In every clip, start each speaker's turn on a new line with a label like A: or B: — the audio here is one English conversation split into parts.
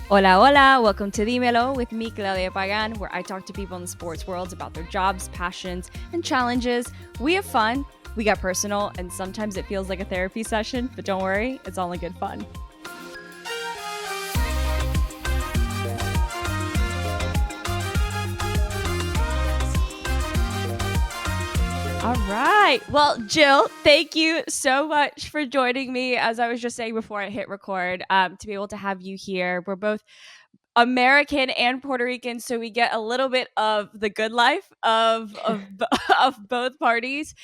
A: Hola, hola. Welcome to Dímelo with me, Claudia Pagan, where I talk to people in the sports world about their jobs, passions, and challenges. We have fun, we get personal, and sometimes it feels like a therapy session, but don't worry, it's only good fun. All right. Well, Jill, thank you so much for joining me. As I was just saying before I hit record, to be able to have you here. We're both American and Puerto Rican, so we get a little bit of the good life of both parties.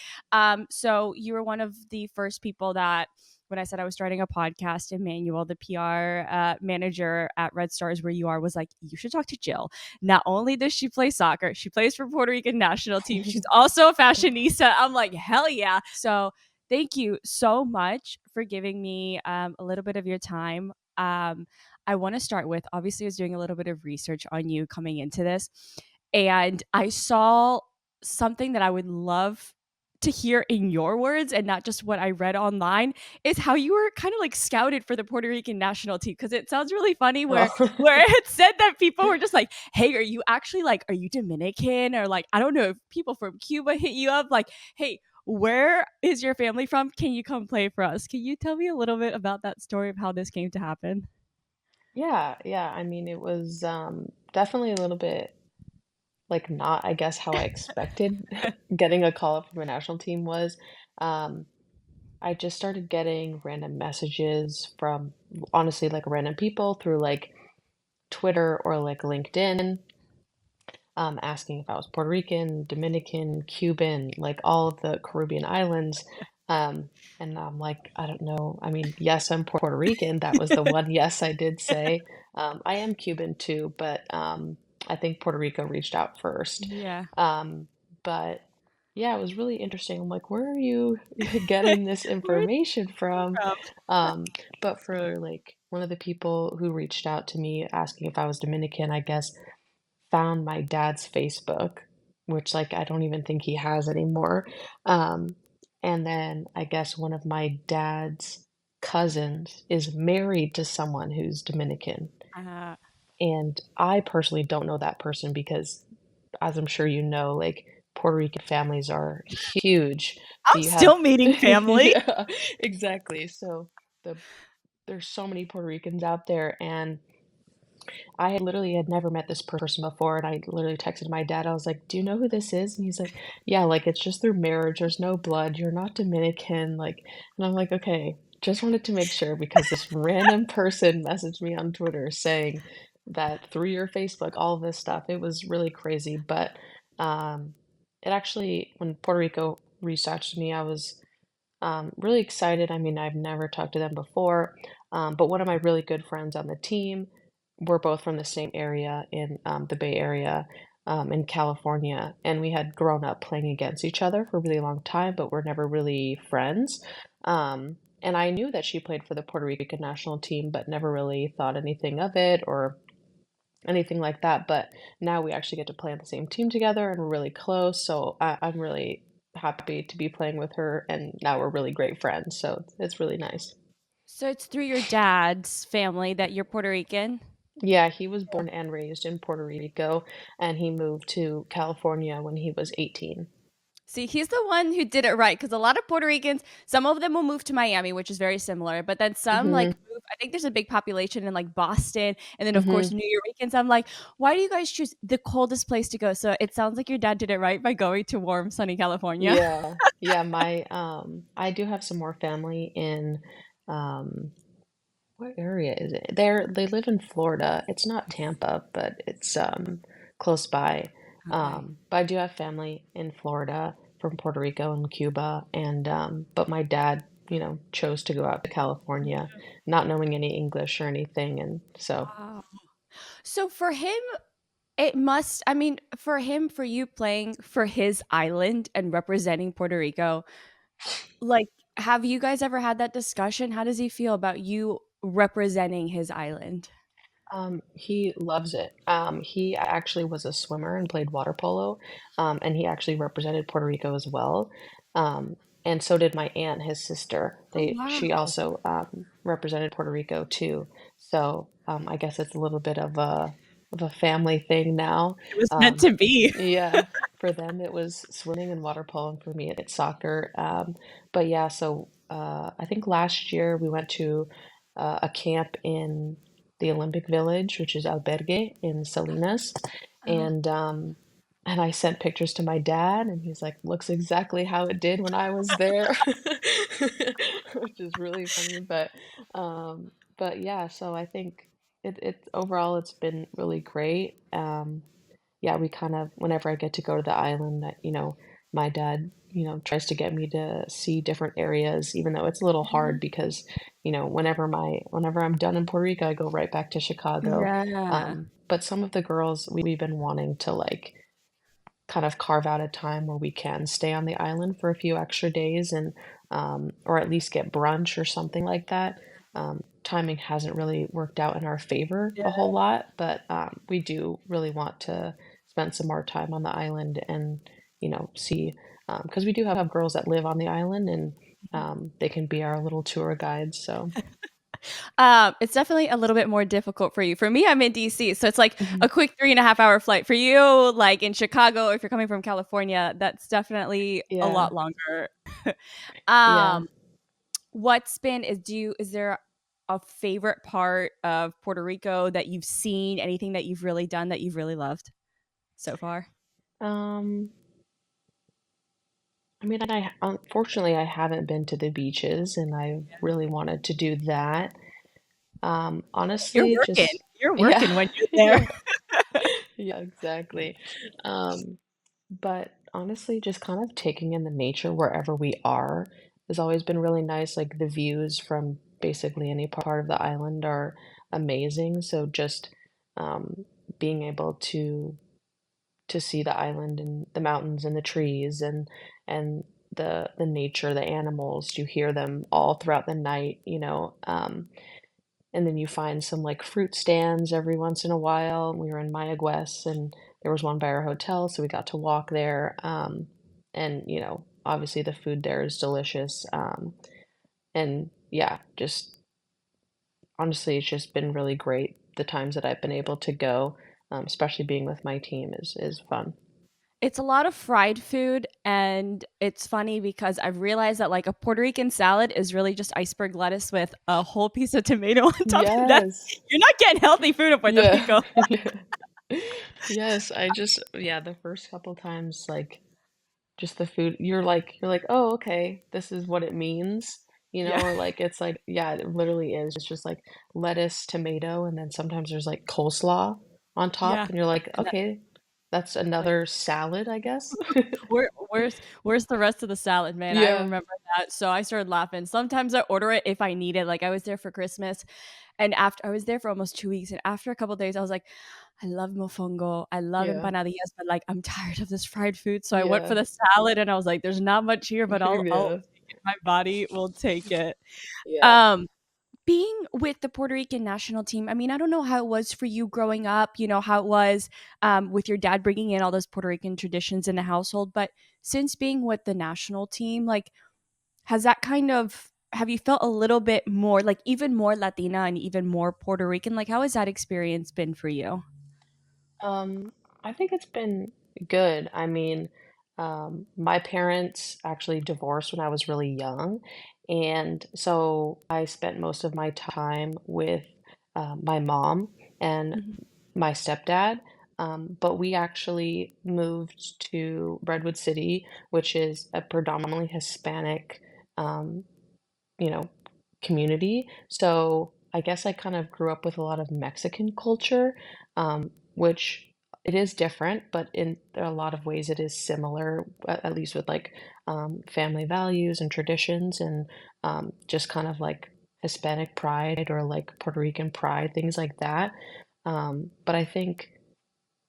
A: So you were one of the first people that, when I said I was starting a podcast, Emmanuel, the PR manager at Red Stars, where you are, was like, you should talk to Jill. Not only does she play soccer, she plays for Puerto Rican national team. She's also a fashionista. I'm like, hell yeah. So thank you so much for giving me a little bit of your time. I want to start with, obviously, I was doing a little bit of research on you coming into this, and I saw something that I would love to hear in your words and not just what I read online, is how you were kind of like scouted for the Puerto Rican national team, because it sounds really funny where
B: Oh.
A: where it said that people were just like, hey, are you actually like, are you Dominican, or like, I don't know if people from Cuba hit you up like, hey, where is your family from, can you come play for us? Can you tell me a little bit about that story of how this came to happen?
B: Yeah. I mean, it was definitely a little bit like not, I guess, how I expected getting a call up from a national team was. Um, I just started getting random messages from honestly like random people through like Twitter or like LinkedIn, asking if I was Puerto Rican, Dominican, Cuban, like all of the Caribbean islands. Um, and I'm like, I don't know. I mean, yes, I'm Puerto Rican. That was the one yes I did say. I am Cuban too, but I think Puerto Rico reached out first.
A: Yeah.
B: Um, but yeah, it was really interesting. I'm like, where are you getting this
A: Where did
B: information
A: you
B: from?
A: come
B: But for like one of the people who reached out to me asking if I was Dominican, I guess found my dad's Facebook, which, like, I don't even think he has anymore. Um, and then I guess one of my dad's cousins is married to someone who's Dominican.
A: from?
B: And I personally don't know that person because, as I'm sure you know, like, Puerto Rican families are huge. So
A: I'm
B: you have
A: still meeting family.
B: yeah, exactly. So the there's so many Puerto Ricans out there, and I had literally had never met this person before, and I literally texted my dad. I was like, "Do you know who this is?" And he's like, "Yeah, like it's just through marriage. There's no blood. You're not Dominican." Like, and I'm like, "Okay, just wanted to make sure because this random person messaged me on Twitter saying that through your Facebook, all of this stuff. It was really crazy, but um, it actually, when Puerto Rico reached out to me, I was really excited. I mean, I've never talked to them before, but one of my really good friends on the team, we're both from the same area in the Bay Area in California, and we had grown up playing against each other for a really long time, but we're never really friends. And I knew that she played for the Puerto Rican national team, but never really thought anything of it or anything like that. But now we actually get to play on the same team together, and we're really close. So I'm really happy to be playing with her, and now we're really great friends. So it's really nice.
A: So it's through your dad's family that you're Puerto Rican?
B: Yeah, he was born and raised in Puerto Rico, and he moved to California when he was 18.
A: See, he's the one who did it right, because a lot of Puerto Ricans, some of them will move to Miami, which is very similar, but then some like
B: Hmm.
A: move. I think there's a big population in like Boston, and then of course
B: Hmm.
A: New Yorkers. I'm like, why do you guys choose the coldest place to go? So it sounds like your dad did it right by going to warm, sunny California.
B: Yeah, my I do have some more family in um what area is it? They live in Florida. It's not Tampa, but it's close by.
A: Okay.
B: But I do have family in Florida from Puerto Rico and Cuba, and but my dad, chose to go out to California, not knowing any English or anything, and so
A: Wow. So for him, it must, I mean, for him, for you playing for his island and representing Puerto Rico, like, have you guys ever had that discussion? How does he feel about you representing his island?
B: he loves it. He actually was a swimmer and played water polo, and he actually represented Puerto Rico as well. Um, and so did my aunt, his sister.
A: Oh,
B: She
A: wow.
B: also represented Puerto Rico too. So I guess it's a little bit of a family thing now.
A: It was meant
B: Um,
A: to be.
B: yeah, for them it was swimming and water polo, and for me it's soccer. But yeah, so I think last year we went to a camp in the Olympic Village, which is Albergue in Salinas,
A: Oh.
B: and and I sent pictures to my dad, and he's like, "Looks exactly how it did when I was there," which is really funny. But yeah, so I think it overall it's been really great. Yeah, we kind of whenever I get to go to the island, that my dad tries to get me to see different areas, even though it's a little hard because whenever I'm done in Puerto Rico, I go right back to Chicago.
A: Yeah.
B: But some of the girls we've been wanting to like kind of carve out a time where we can stay on the island for a few extra days and or at least get brunch or something like that. Timing hasn't really worked out in our favor
A: Yeah.
B: a whole lot, but we do really want to spend some more time on the island and see because we do have girls that live on the island and they can be our little tour guides. So
A: It's definitely a little bit more difficult for you. For me, I'm in DC, so it's like
B: mhm.
A: a quick 3.5 hour flight. For you, like in Chicago, if you're coming from California, that's definitely a
B: Yeah,
A: lot longer.
B: yeah.
A: um, what's been is there a favorite part of Puerto Rico that you've seen? Anything that you've really done that you've really loved so far?
B: Um, I mean, I unfortunately I haven't been to the beaches, and I really wanted to do that.
A: You're
B: Honestly,
A: working.
B: just
A: You're
B: yeah,
A: working when you're there.
B: yeah, yeah, exactly. Um, but honestly, just kind of taking in the nature wherever we are has always been really nice. Like the views from basically any part of the island are amazing. So just um, being able to see the island and the mountains and the trees and the nature, the animals, you hear them all throughout the night, and then you find some like fruit stands every once in a while. We were in Mayaguez and there was one by our hotel, so we got to walk there. And obviously the food there is delicious. And yeah, just honestly, it's just been really great the times that I've been able to go, especially being with my team is fun.
A: It's a lot of fried food, and it's funny because I've realized that, like, a Puerto Rican salad is really just iceberg lettuce with a whole piece of tomato on top, and that's
B: Yes.
A: you're not getting healthy food in Puerto
B: Yeah.
A: Rico.
B: Yeah. Yes, yeah, the first couple times, like, just the food, you're like, "Oh, okay, this is what it means,"
A: Yeah,
B: or like, it's like yeah, it literally is. It's just like lettuce, tomato, and then sometimes there's like coleslaw on top,
A: yeah,
B: and you're like,
A: and that
B: "Okay, that's
A: like,
B: another salad, I guess."
A: where's the rest of the salad, man? I
B: Yeah,
A: remember that, so I started laughing. Sometimes I order it if I need it, like, I was there for Christmas, and after I was there for almost 2 weeks, and after a couple days, I was like, "I love mofongo, I love
B: yeah,
A: empanadillas, but, like, I'm tired of this fried food," so I went for
B: yeah,
A: the salad, and I was like, "There's not much here, but I'll
B: yeah,
A: take it. My body will take it."
B: yeah.
A: Um, being with the Puerto Rican national team, I mean, I don't know how it was for you growing up, how it was, with your dad bringing in all those Puerto Rican traditions in the household, but since being with the national team, like, has that kind of have you felt a little bit more, like, even more Latina and even more Puerto Rican? Like, how has that experience been for you?
B: Um, I think it's been good. I mean, my parents actually divorced when I was really young, and so I spent most of my time with my mom and
A: Mhm.
B: my stepdad. But we actually moved to Redwood City, which is a predominantly Hispanic um, you know, community. So I guess I kind of grew up with a lot of Mexican culture, which it is different, but in a lot of ways it is similar, at least with like family values and traditions and just kind of like Hispanic pride or like Puerto Rican pride, things like that. But I think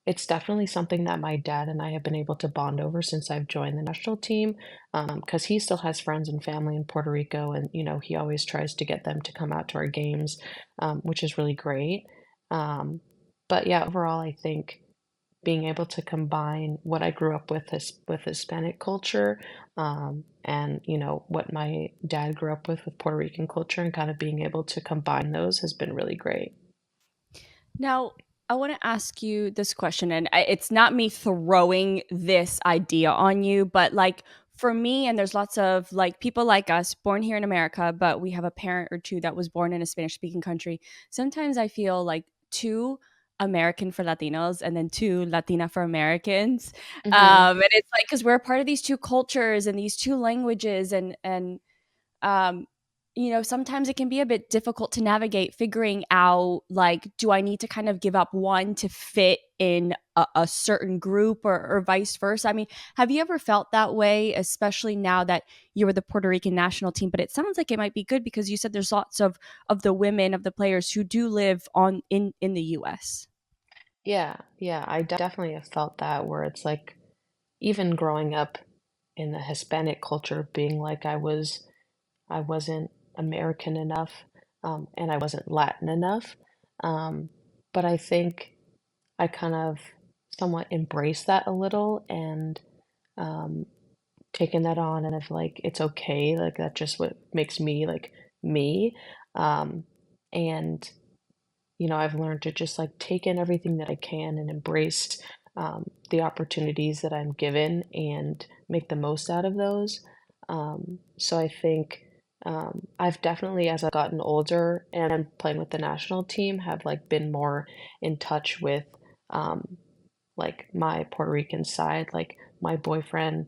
B: it's definitely something that my dad and I have been able to bond over since I've joined the national team, because he still has friends and family in Puerto Rico, and he always tries to get them to come out to our games, which is really great. Um, but yeah, overall, I think being able to combine what I grew up with Hispanic culture, and what my dad grew up with Puerto Rican culture, and kind of being able to combine those has been really great.
A: Now, I want to ask you this question, and it's not me throwing this idea on you, but like for me, and there's lots of like people like us born here in America, but we have a parent or two that was born in a Spanish speaking country. Sometimes I feel like too American for Latinos and then too Latina for Americans.
B: Hmm.
A: And it's like because we're a part of these two cultures and these two languages, and um, sometimes it can be a bit difficult to navigate figuring out like, do I need to kind of give up one to fit in a certain group or vice versa? I mean, have you ever felt that way, especially now that you were the Puerto Rican national team? But it sounds like it might be good because you said there's lots of the women of the players who do live on in the US.
B: Yeah, yeah, I definitely have felt that where it's like even growing up in the Hispanic culture, being like I wasn't American enough, and I wasn't Latin enough. Um, but I think I kind of somewhat embraced that a little and um, taken that on, and if like it's okay, like that's just what makes me like me. Um, and I've learned to just like take in everything that I can and embrace the opportunities that I'm given and make the most out of those. So I think I've definitely, as I've gotten older and I'm playing with the national team, have like been more in touch with um, like my Puerto Rican side. Like my boyfriend,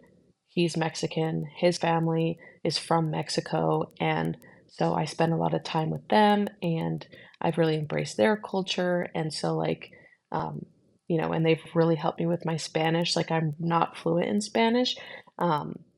B: he's Mexican, his family is from Mexico, and so I spend a lot of time with them, and I've really embraced their culture, and so like, um, and they've really helped me with my Spanish. Like I'm not fluent in Spanish,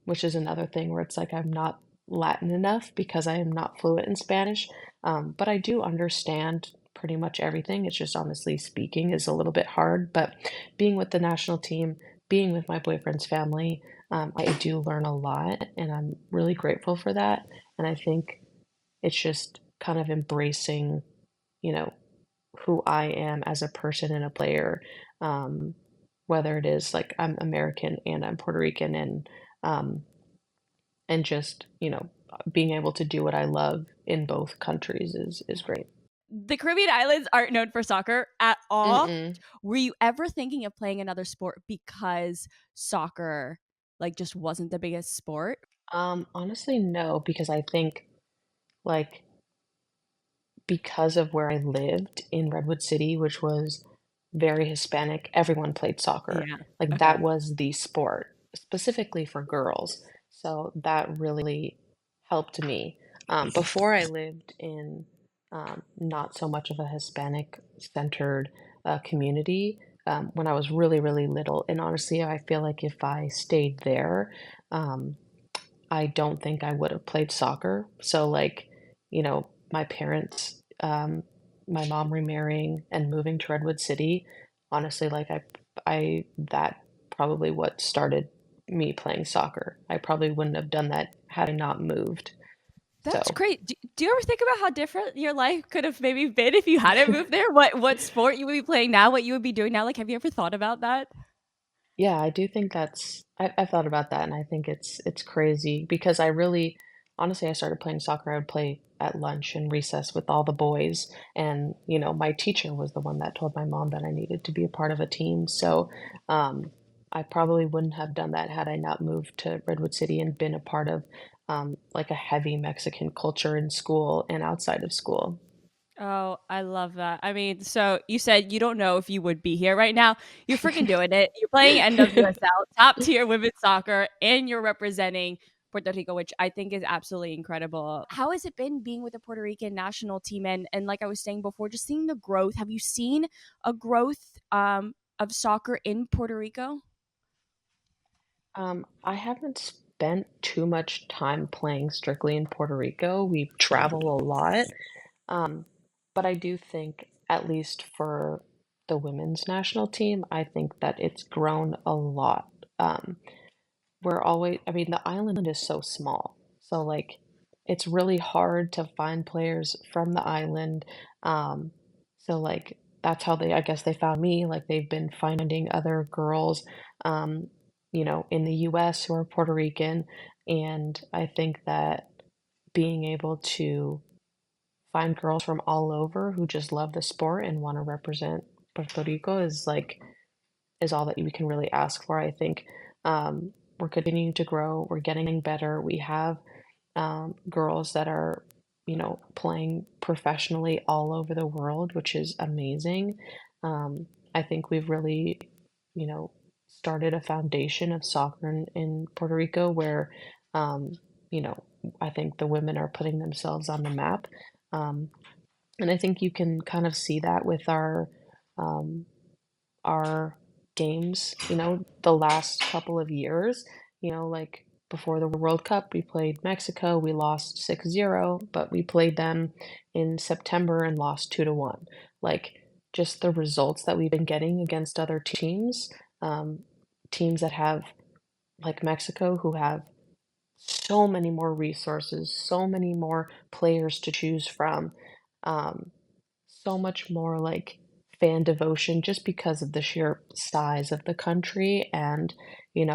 B: which is another thing where it's like I'm not Latin enough because I am not fluent in Spanish, but I do understand pretty much everything. It's just honestly speaking is a little bit hard, but being with the national team, being with my boyfriend's family, I do learn a lot, and I'm really grateful for that. And I think it's just kind of embracing, you know, who I am as a person and a player, whether it is like I'm American and I'm Puerto Rican, um, and just being able to do what I love in both countries is great.
A: The Caribbean islands aren't known for soccer at all.
B: Mm-mm.
A: Were you ever thinking of playing another sport because soccer like just wasn't the biggest sport?
B: Honestly, no, because I think like because of where I lived in Redwood City, which was very Hispanic, everyone played soccer.
A: Yeah.
B: Like
A: Okay.
B: that was the sport, specifically for girls. So that really helped me. Before I lived in not so much of a Hispanic centered community when I was really, really little. And honestly, I feel like if I stayed there, um, I don't think I would have played soccer. So, like, my parents, my mom remarrying and moving to Redwood City, honestly, like, that probably what started me playing soccer. I probably wouldn't have done that had I not moved.
A: That's
B: So,
A: great. Do you ever think about how different your life could have maybe been if you hadn't moved there? What sport you would be playing now? What you would be doing now? Like, have you ever thought about that?
B: yeah, I do think I've thought about that, and I think it's crazy because I really honestly, I started playing soccer. I would play at lunch and recess with all the boys, and my teacher was the one that told my mom that I needed to be a part of a team. So, um, I probably wouldn't have done that had I not moved to Redwood City and been a part of like a heavy Mexican culture in school and outside of school.
A: Oh, I love that. I mean, so you said you don't know if you would be here right now. You're freaking doing it. You're playing NWSL, top tier women's soccer, and you're representing Puerto Rico, which I think is absolutely incredible. How has it been being with the Puerto Rican national team? And like I was saying before, just seeing the growth. Have you seen a growth of soccer in Puerto Rico?
B: I haven't spent too much time playing strictly in Puerto Rico. We travel a lot. Um, but I do think, at least for the women's national team, I think that it's grown a lot. I mean, the island is so small. So, like, it's really hard to find players from the island. Um, so, like, that's how I guess they found me. Like they've been finding other girls, um, in the US who are Puerto Rican. And I think that being able to find girls from all over who just love the sport and want to represent Puerto Rico is all that we can really ask for. I think we're continuing to grow, we're getting better. We have girls that are, playing professionally all over the world, which is amazing. I think we've really, you know, started a foundation of soccer in Puerto Rico where, um, you know, I think the women are putting themselves on the map. Um, and I think you can kind of see that with um, our games, the last couple of years. Like before the World Cup, we played Mexico, we lost 6-0, but we played them in September and lost 2-1. Like just the results that we've been getting against other teams, um, teams that have, like Mexico, who have so many more resources, so many more players to choose from. Um, so much more like fan devotion just because of the sheer size of the country and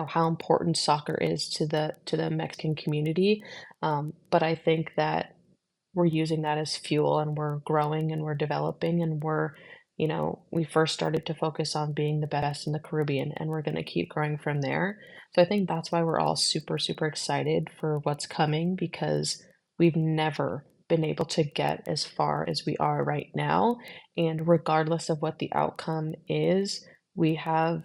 B: how important soccer is to the Mexican community. But I think that we're using that as fuel and we're growing and we're developing and we first started to focus on being the best in the Caribbean and we're going to keep growing from there. So I think that's why we're all super, super excited for what's coming because we've never been able to get as far as we are right now. And regardless of what the outcome is, we have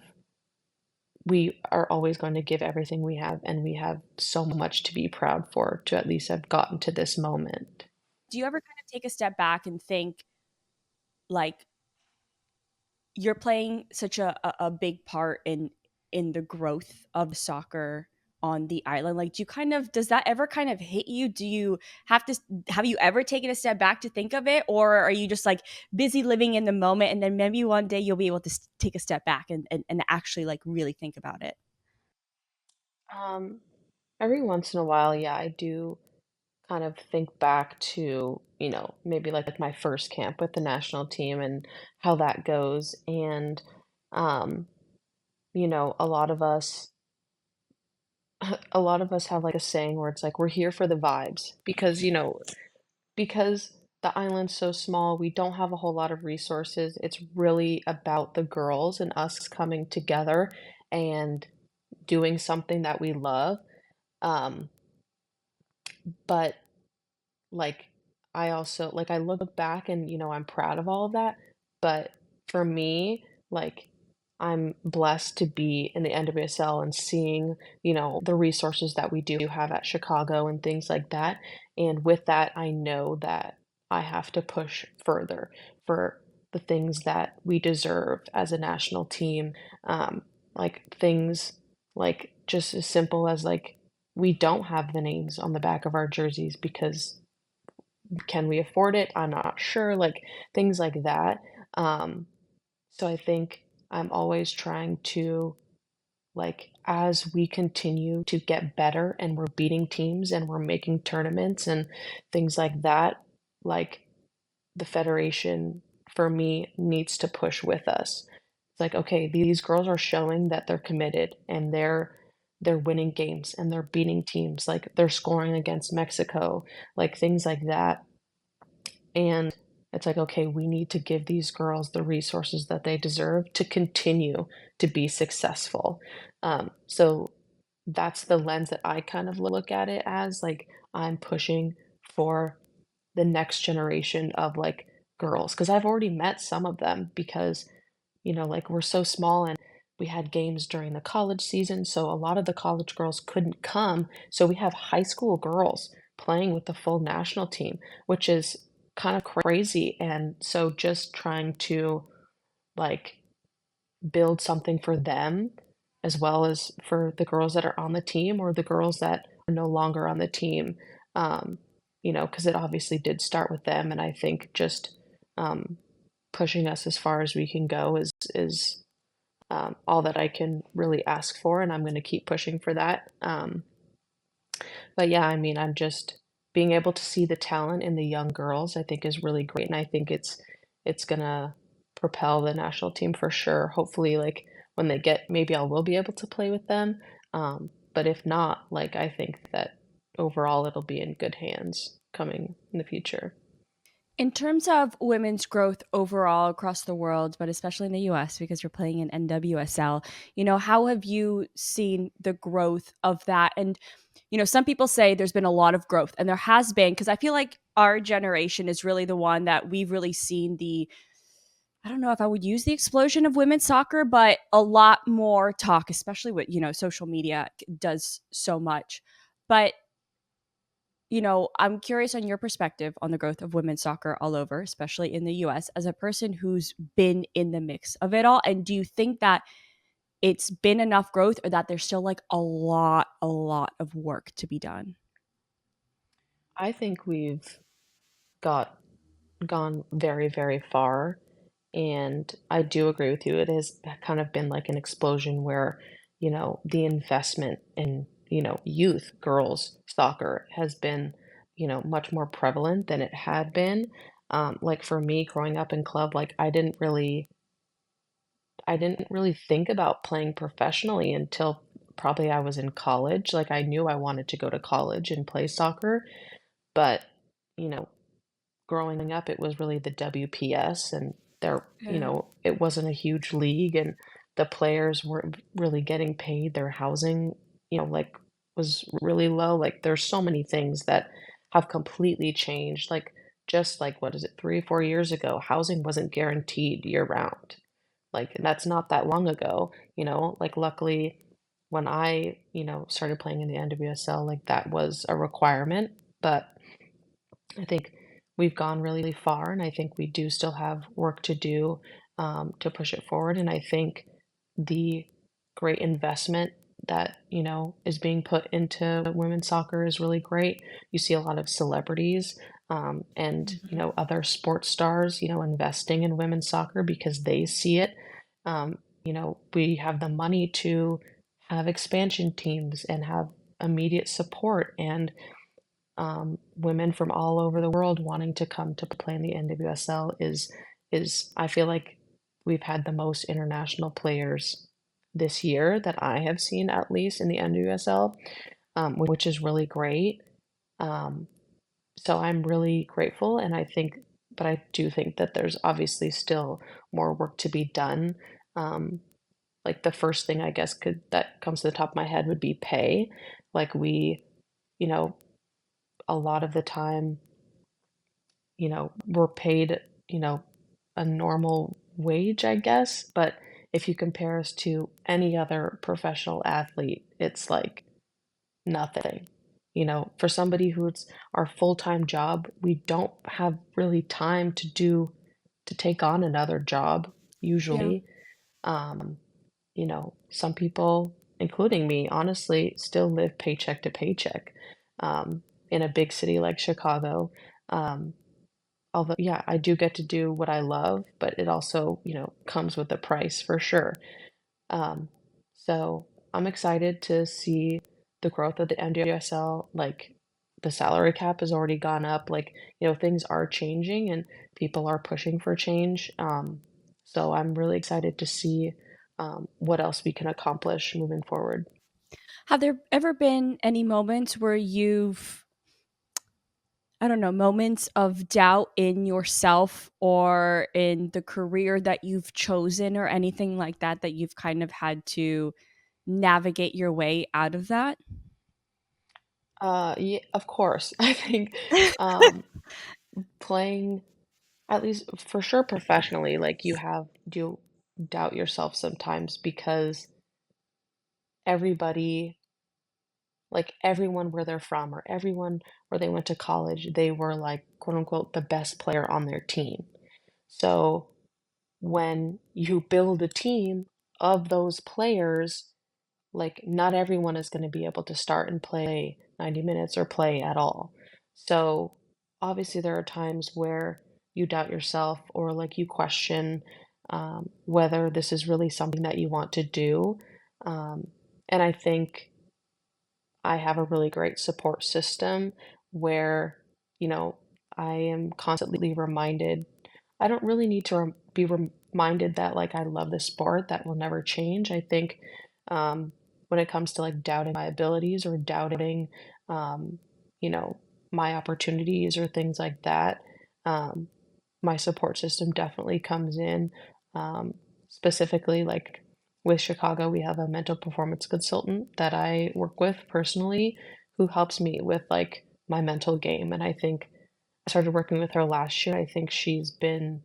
B: we are always going to give everything we have, and we have so much to be proud for to at least have gotten to this moment.
A: Do you ever kind of take a step back and think, like, you're playing such a big part in the growth of soccer on the island? Like, does that ever kind of hit you? Do you have you ever taken a step back to think of it, or are you just like busy living in the moment, and then maybe one day you'll be able to take a step back and actually like really think about it?
B: Um, every once in a while, yeah, I do kind of think back to, maybe like my first camp with the national team and how that goes. And, um, a lot of us, a lot of us have like a saying where it's like, we're here for the vibes because the island's so small, we don't have a whole lot of resources. It's really about the girls and us coming together and doing something that we love. Um, but like, I also I look back and, I'm proud of all of that, but for me, like, I'm blessed to be in the NWSL and seeing, the resources that we do have at Chicago and things like that, and with that, I know that I have to push further for the things that we deserve as a national team, like, things like, just as simple as, like, we don't have the names on the back of our jerseys because can we afford it? I'm not sure, like, things like that. Um, so I think I'm always trying to, like, as we continue to get better and we're beating teams and we're making tournaments and things like that, like, the federation, for me, needs to push with us. It's like, okay, these girls are showing that they're committed and they're winning games and they're beating teams, like, they're scoring against Mexico, like, things like that. And it's like, okay, we need to give these girls the resources that they deserve to continue to be successful. So that's the lens that I kind of look at it as like I'm pushing for the next generation of like girls because I've already met some of them because like we're so small and we had games during the college season, so a lot of the college girls couldn't come. So we have high school girls playing with the full national team, which is kind of crazy. And so just trying to like build something for them as well as for the girls that are on the team or the girls that are no longer on the team. Um, because it obviously did start with them, and I think just um, pushing us as far as we can go is all that I can really ask for, and I'm going to keep pushing for that. But yeah, I mean, I'm just being able to see the talent in the young girls, I think is really great, and I think it's gonna propel the national team for sure. Hopefully, like when they get, maybe I will be able to play with them. But if not, like I think that overall it'll be in good hands coming in the future.
A: In terms of women's growth overall across the world, but especially in the US because you're playing in NWSL, how have you seen the growth of that? And, some people say there's been a lot of growth, and there has been, because I feel like our generation is really the one that we've really seen I don't know if I would use the explosion of women's soccer, but a lot more talk, especially with, social media does so much. But I'm curious on your perspective on the growth of women's soccer all over, especially in the US, as a person who's been in the mix of it all. And do you think that it's been enough growth, or that there's still like a lot of work to be done?
B: I think we've got gone very, very far. And I do agree with you. It has kind of been like an explosion where, the investment in, youth girls soccer has been, much more prevalent than it had been. Like for me growing up in club, like I didn't really think about playing professionally until probably I was in college. Like I knew I wanted to go to college and play soccer, but you know, growing up, it was really the WPS, and there,
A: Yeah.
B: it wasn't a huge league, and the players weren't really getting paid. Their housing, like was really low. Like there's so many things that have completely changed. Like just like what is it, 3, 4 years ago, housing wasn't guaranteed year round. Like and that's not that long ago, like luckily when I, started playing in the NWSL, like that was a requirement, but I think we've gone really far, and I think we do still have work to do to push it forward. And I think the great investment that is being put into women's soccer is really great. You see a lot of celebrities and
A: Mhm.
B: other sports stars investing in women's soccer because they see it. We have the money to have expansion teams and have immediate support and women from all over the world wanting to come to play in the NWSL is I feel like we've had the most international players this year that I have seen at least in the NWSL, which is really great. Um, so I'm really grateful, and but I do think that there's obviously still more work to be done. Um, like the first thing I guess could that comes to the top of my head would be pay. Like you know, a lot of the time we're paid, a normal wage, I guess. But if you compare us to any other professional athlete, it's like nothing. For somebody who's our full-time job, we don't have really time to take on another job
A: Yeah.
B: usually. Some people, including me, honestly, still live paycheck to paycheck in a big city like Chicago. Um, Although, yeah, I do get to do what I love, but it also, comes with a price for sure. Um, so I'm excited to see the growth of the NWSL. Like the salary cap has already gone up. Like, things are changing and people are pushing for change. So I'm really excited to see what else we can accomplish moving forward.
A: Have there ever been any moments where I don't know, moments of doubt in yourself or in the career that you've chosen or anything like that, that you've kind of had to navigate your way out of that?
B: Yeah, of course. I think um, playing at least for sure professionally, like do doubt yourself sometimes because everybody, like everyone where they're from or everyone where they went to college, they were like quote unquote the best player on their team. So when you build a team of those players, like not everyone is going to be able to start and play 90 minutes or play at all. So obviously there are times where you doubt yourself or like you question whether this is really something that you want to do. Um, and I think I have a really great support system where, you know, I am constantly reminded I don't really need to minded that like I love this sport that will never change. I think um, when it comes to like doubting my abilities or doubting, um, you know, my opportunities or things like that, um, my support system definitely comes in. Um, Specifically, like with Chicago, we have a mental performance consultant that I work with personally who helps me with like my mental game. And I think I started working with her last year. I think she's been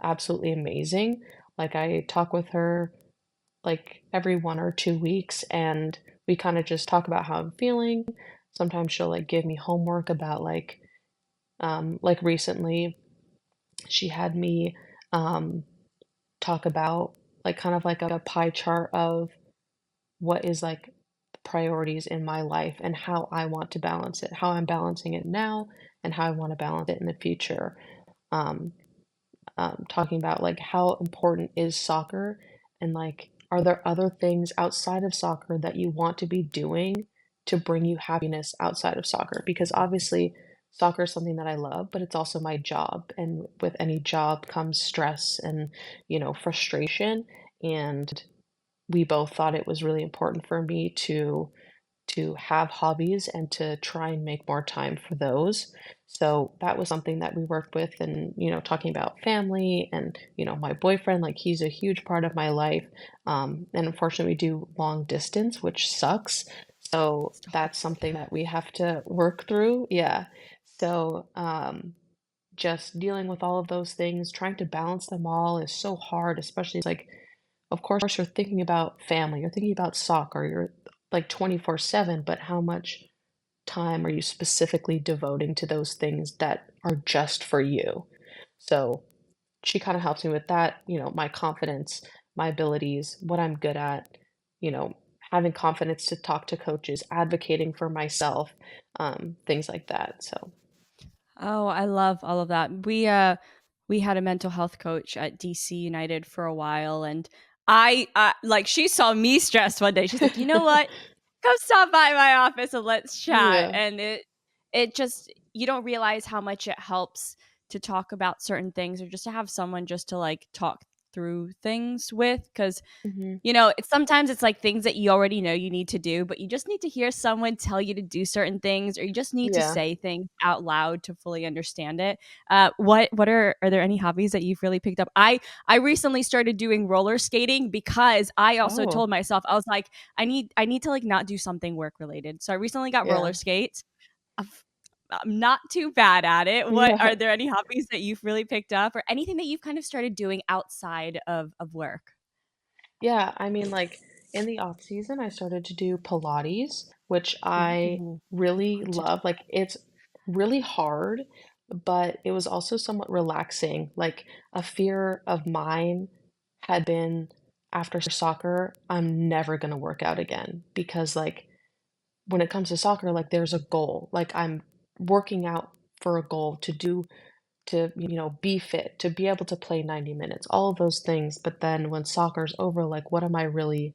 B: absolutely amazing. Like I talk with her like every 1 or 2 weeks and we kind of just talk about how I'm feeling. Sometimes she'll like give me homework about like recently she had me um talk about like kind of like a pie chart of what is like the priorities in my life and how I want to balance it, how I'm balancing it now and how I want to balance it in the future. Um, Talking about like how important is soccer and like are there other things outside of soccer that you want to be doing to bring you happiness outside of soccer? Because obviously soccer is something that I love, but it's also my job. And with any job comes stress and, frustration. And we both thought it was really important for me to have hobbies and to try and make more time for those. So that was something that we worked with and, talking about family and, my boyfriend, like he's a huge part of my life. And unfortunately we do long distance, which sucks. So
A: It's totally
B: that's something that we have to work through. Yeah. So, just dealing with all of those things, trying to balance them all is so hard, especially like, of course, you're thinking about family, you're thinking about soccer, you're like 24/7, but how much time are you specifically devoting to those things that are just for you? So she kind of helps me with that, my confidence, my abilities, what I'm good at, you know, having confidence to talk to coaches, advocating for myself, things like that. So,
A: Oh, I love all of that. We had a mental health coach at DC United for a while, and I like she saw me stressed one day. She's like, "You know what? Come stop by my office and let's chat."
B: yeah.
A: And it just you don't realize how much it helps to talk about certain things or just to have someone just to like talk through things with because
B: Hmm.
A: sometimes it's like things that you already know you need to do, but you just need to hear someone tell you to do certain things, or you just need to
B: Yeah.
A: say things out loud to fully understand it. What are there any hobbies that you've really picked up? I recently started doing roller skating because I also
B: Oh,
A: told myself I was like I need to like not do something work related. So I recently got roller
B: yeah.
A: skates. I've- I'm not too bad at it. What
B: Yeah.
A: are there any hobbies that you've really picked up, or anything that you've kind of started doing outside of work?
B: Yeah, I mean, like in the off season, I started to do Pilates, which I
A: Ooh,
B: really
A: want to do
B: love. Like, it's really hard, but it was also somewhat relaxing. Like, a fear of mine had been after soccer, I'm never going to work out again because, like, when it comes to soccer, like, there's a goal. Like, I'm working out for a goal to be fit, to be able to play 90 minutes, all of those things. But then when soccer's over, like, what am I really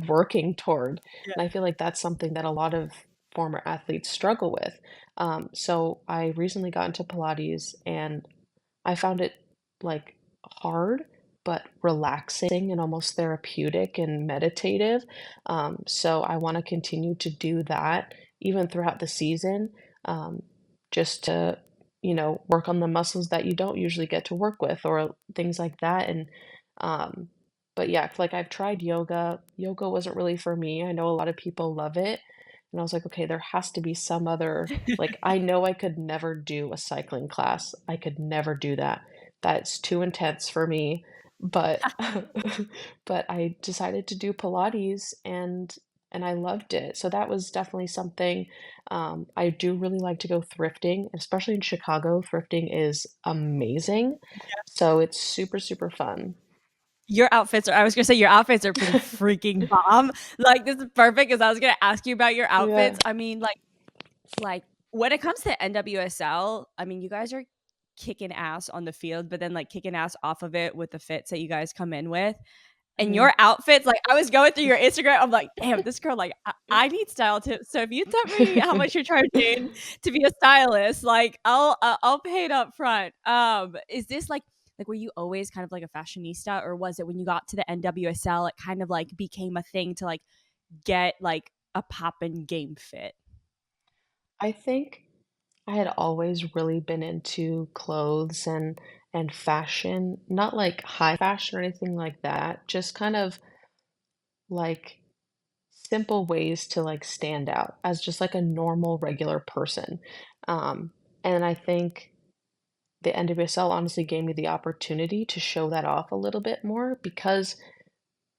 B: working toward?
A: Yeah.
B: And I feel like that's something that a lot of former athletes struggle with. So I recently got into Pilates and I found it like hard, but relaxing and almost therapeutic and meditative. So I want to continue to do that even throughout the season, um, just to, work on the muscles that you don't usually get to work with or things like that. And, um, but yeah, like I've tried yoga. Yoga wasn't really for me. I know a lot of people love it. And I was like, okay, there has to be some other like, I know I could never do a cycling class. I could never do that. That's too intense for me. But but I decided to do Pilates and I loved it. So that was definitely something. I do really like to go thrifting, especially in Chicago. Thrifting is amazing. So it's super, super fun.
A: Your outfits are I was gonna say your outfits are pretty freaking bomb. Like, this is perfect because I was gonna ask you about your
B: Yeah.
A: outfits. I mean, like, when it comes to NWSL, I mean, you guys are kicking ass on the field, but then, like, kicking ass off of it with the fits that you guys come in with. And
B: Mhm.
A: your outfits, like, I was going through your Instagram, I'm like, "Damn, this girl, like, I need style tips." So if you tell me how much you're charging to be a stylist, like, I'll pay it up front. Is this, like Like, were you always kind of like a fashionista, or was it when you got to the NWSL, it kind of like became a thing to like get like a pop and game fit?
B: I think I had always really been into clothes and fashion, not like high fashion or anything like that, just kind of like simple ways to like stand out as just like a normal regular person. Um, and I think the NWSL honestly gave me the opportunity to show that off a little bit more because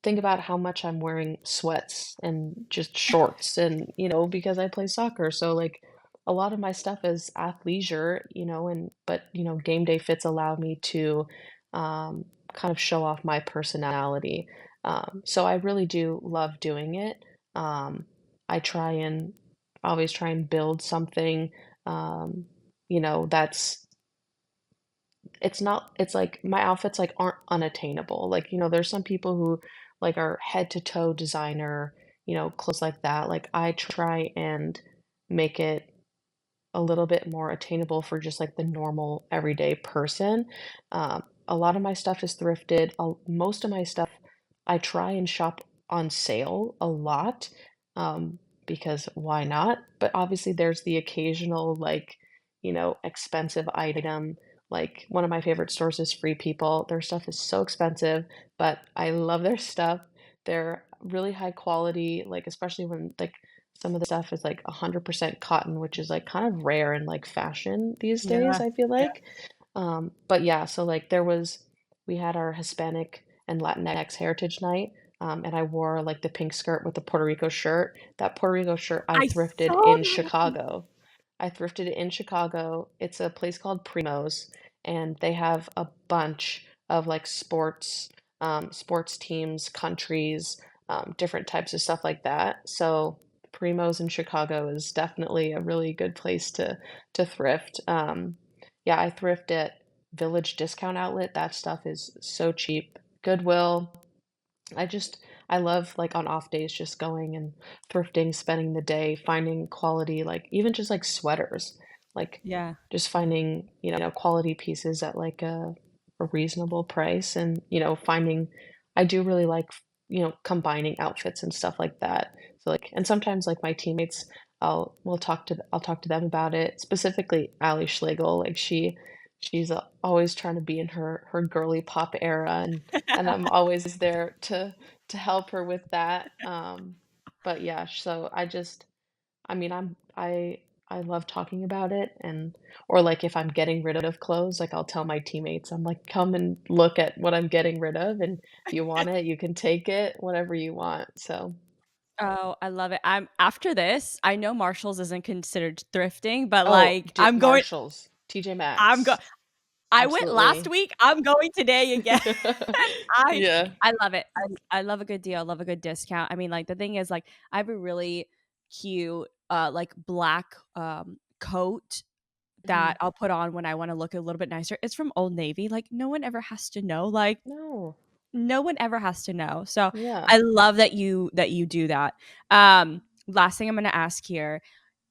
B: think about how much I'm wearing sweats and just shorts and, because I play soccer. So like a lot of my stuff is athleisure, and but game day fits allow me to kind of show off my personality. So I really do love doing it. Um, I try and always try and build something, um, that's it's not it's like my outfits, like, aren't unattainable, like, there's some people who, like, are head to toe designer, clothes like that, like, I try and make it a little bit more attainable for just, like, the normal everyday person. A lot of my stuff is thrifted, most of my stuff, I try and shop on sale a lot, because why not? But obviously there's the occasional, like, expensive item, like, one of my favorite stores is Free People, their stuff is so expensive, but I love their stuff. They're really high quality, like, especially when, like, some of the stuff is like 100% cotton, which is like kind of rare in like fashion these days,
A: Yeah.
B: I feel
A: Yeah.
B: like. But yeah, so like we had our Hispanic and Latinx Heritage Night, and I wore like the pink skirt with the Puerto Rico shirt. That Puerto Rico shirt I
A: I
B: thrifted
A: saw
B: in
A: that.
B: Chicago. I thrifted it in Chicago. It's a place called Primo's, and they have a bunch of like sports teams, countries, different types of stuff like that. So Primo's in Chicago is definitely a really good place to thrift. Yeah, I thrift at Village Discount Outlet. That stuff is so cheap. Goodwill. I just I love like on off days just going and thrifting, spending the day, finding quality, like even just like sweaters, like
A: Yeah.
B: just finding, quality pieces at like a reasonable price and, finding I do really like, combining outfits and stuff like that. So like and sometimes like my teammates I'll talk to them about it, specifically Ali Schlegel, like she's always trying to be in her girly pop era and I'm always there to help her with that. But yeah, so I mean, I love talking about it and or like if I'm getting rid of clothes, like I'll tell my teammates, I'm like, come and look at what I'm getting rid of, and if you want it, you can take it, whatever you want. So,
A: Oh, I love it. I'm after this, I know Marshalls isn't considered thrifting, but
B: oh,
A: like I'm going
B: Marshalls, TJ
A: I'm go
B: Maxx,
A: I went last
B: absolutely.
A: week, I'm going today again. I
B: Yeah.
A: I love it. I love a good deal, I love a good discount. I mean, like, the thing is, like, I have a really cute, like, black, coat
B: Mhm.
A: that I'll put on when I wanna look a little bit nicer. It's from Old Navy, like, no one ever has to know, like,
B: No.
A: no one ever has to know. So,
B: Yeah.
A: I love that you do that. Last thing I'm gonna ask here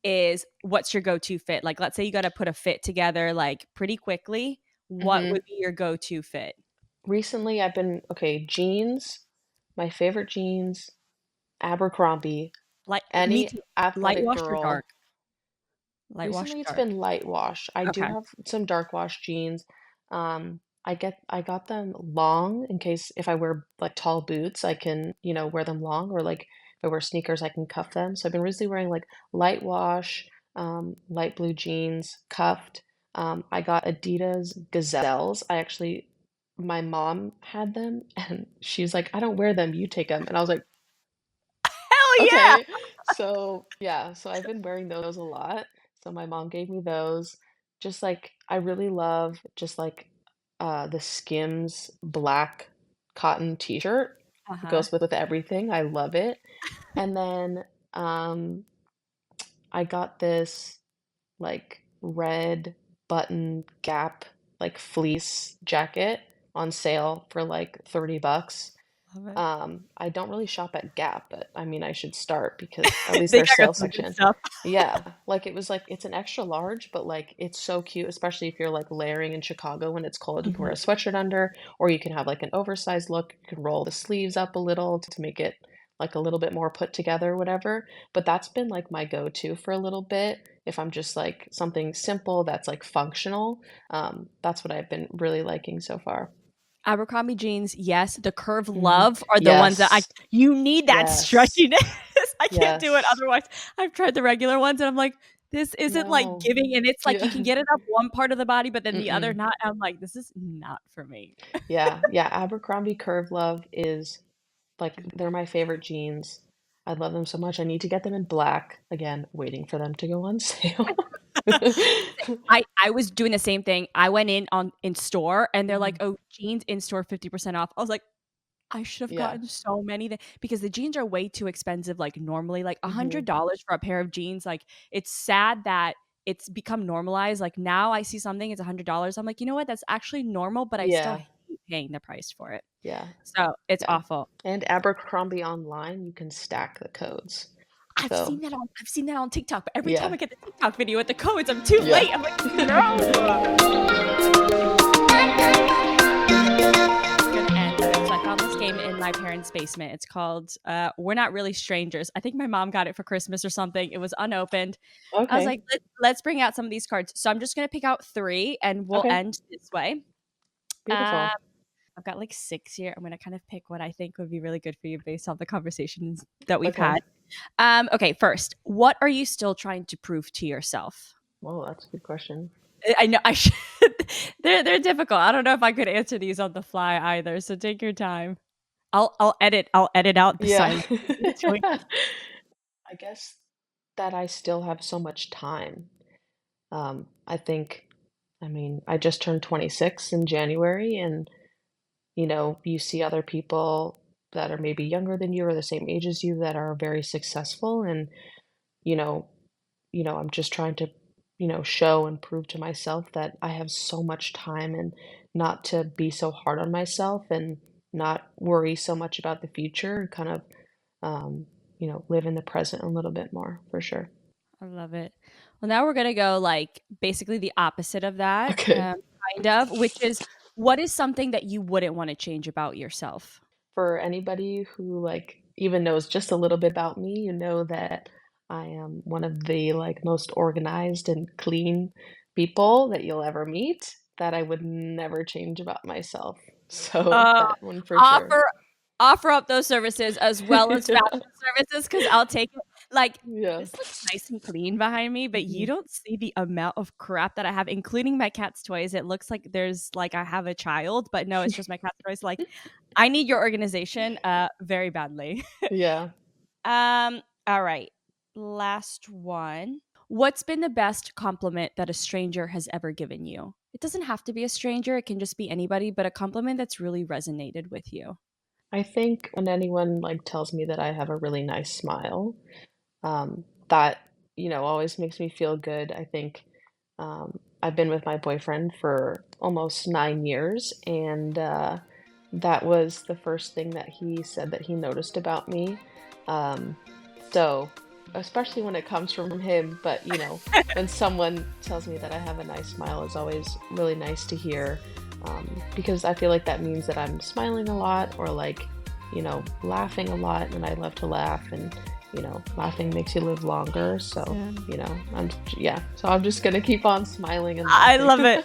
A: is what's your go-to fit? Like, let's say you gotta put a fit together, like, pretty quickly, what
B: Mhm.
A: would be your go-to fit?
B: Recently, I've been okay, jeans, my favorite jeans, Abercrombie,
A: Like me
B: any
A: too. Light
B: athletic
A: wash or dark?
B: girl.
A: Light wash
B: Recently,
A: or
B: it's
A: dark?
B: been light wash. I do
A: Okay.
B: have some dark wash jeans. I got them long in case if I wear like tall boots, I can, wear them long, or like if I wear sneakers, I can cuff them. So I've been recently wearing like light wash, light blue jeans, cuffed. I got Adidas Gazelles. My mom had them and she's like, I don't wear them, you take them. And I was like,
A: Hell yeah!
B: okay. So, yeah, so I've been wearing those a lot. So my mom gave me those. Just like I really love just like the Skims black cotton t-shirt. It
A: Uh-huh.
B: goes with everything. I love it. And then um I got this like red button Gap like fleece jacket on sale for like $30.
A: Love it.
B: I don't really shop at Gap, but I mean, I should start because at least
A: They
B: their
A: got
B: sale
A: some good
B: section.
A: stuff.
B: Yeah, like it was like it's an extra large, but like it's so cute, especially if you're like layering in Chicago when it's cold. You can wear
A: Mhm.
B: a sweatshirt under, or you can have like an oversized look. You can roll the sleeves up a little to make it like a little bit more put together, or whatever. But that's been like my go-to for a little bit. If I'm just like something simple that's like functional, that's what I've been really liking so far.
A: Abercrombie jeans, yes. The Curve
B: Mhm.
A: Love are the ones that I
B: Yes.
A: you need that
B: Yes.
A: stretchiness. I can't do it
B: Yes.
A: otherwise. I've tried the regular ones and I'm like, "This isn't, like,
B: No.
A: giving," and it's like you
B: Yeah.
A: can get it up one part of the body, but then the other
B: Mm-mm.
A: not. I'm like, "This is not for me."
B: Yeah, yeah, Abercrombie Curve Love is like they're my favorite jeans. I love them so much. I need to get them in black. Again, waiting for them to go on sale.
A: I was doing the same thing. I went in store and they're like,
B: Mhm.
A: "Oh, jeans in store 50% off." I was like, I should have
B: Yeah.
A: gotten so many because the jeans are way too expensive, like, normally, like,
B: Mhm.
A: $100 for a pair of jeans, like, it's sad that it's become normalized, like, now I see something, it's $100, I'm like, "You know what? That's actually normal, but I still
B: Yeah.
A: hate paying the price for it."
B: Yeah.
A: So, it's
B: Yeah.
A: awful.
B: And Abercrombie online, you can stack the codes. So,
A: I've seen that on TikTok, but every time
B: yeah.
A: I get the TikTok video with the codes, I'm too
B: Yeah.
A: late, I'm like, "No." Gonna end. So I found this game in my parents' basement. It's called We're Not Really Strangers. I think my mom got it for Christmas or something. It was unopened. I was
B: Okay.
A: like, let's bring out some of these cards. So I'm just gonna pick out 3 and we'll
B: Okay.
A: end this way. Um,
B: Beautiful.
A: I've got like 6 here. I'm gonna kind of pick what I think would be really good for you based off the conversations that we've
B: Okay.
A: had. Okay, first, what are you still trying to prove to yourself?
B: Well, that's a good question.
A: I know I should. They're difficult. I don't know if I could answer these on the fly either. So take your time. I'll edit out the
B: Yeah.
A: silences in between.
B: I guess that I still have so much time. I think, I mean, I just turned 26 in January, and you see other people that are maybe younger than you or the same age as you that are very successful, and you know, I'm just trying to, show and prove to myself that I have so much time and not to be so hard on myself and not worry so much about the future and kind of, um, live in the present a little bit more for sure.
A: I love it. Well, now we're gonna go, like, basically the opposite of that,
B: Okay.
A: kind of, which is what is something that you wouldn't wanna change about yourself?
B: For anybody who, like, even knows just a little bit about me, you know that I am one of the, like, most organized and clean people that you'll ever meet, that I would never change about myself. So,
A: Uh,
B: that one for sure.
A: offer offer up those services as well as fashion services because 'cause I'll take it. Like,
B: Yeah.
A: this looks nice and clean behind me, but you
B: Mhm.
A: don't see the amount of crap that I have, including my cat's toys. It looks like there's like, I have a child, but no, it's just my cat's toys. Like, I need your organization, very badly.
B: Yeah.
A: Alright, last one. What's been the best compliment that a stranger has ever given you? It doesn't have to be a stranger, it can just be anybody, but a compliment that's really resonated with you.
B: I think when anyone, like, tells me that I have a really nice smile, that, always makes me feel good. I think, I've been with my boyfriend for almost 9 years, and, that was the first thing that he said that he noticed about me. Um, so, especially when it comes from him, but, when someone tells me that I have a nice smile is always really nice to hear, because I feel like that means that I'm smiling a lot or, like, laughing a lot, and I love to laugh, and, laughing makes you live longer, so,
A: Yeah.
B: yeah, so I'm just gonna keep on smiling and
A: I
B: laughing.
A: love it.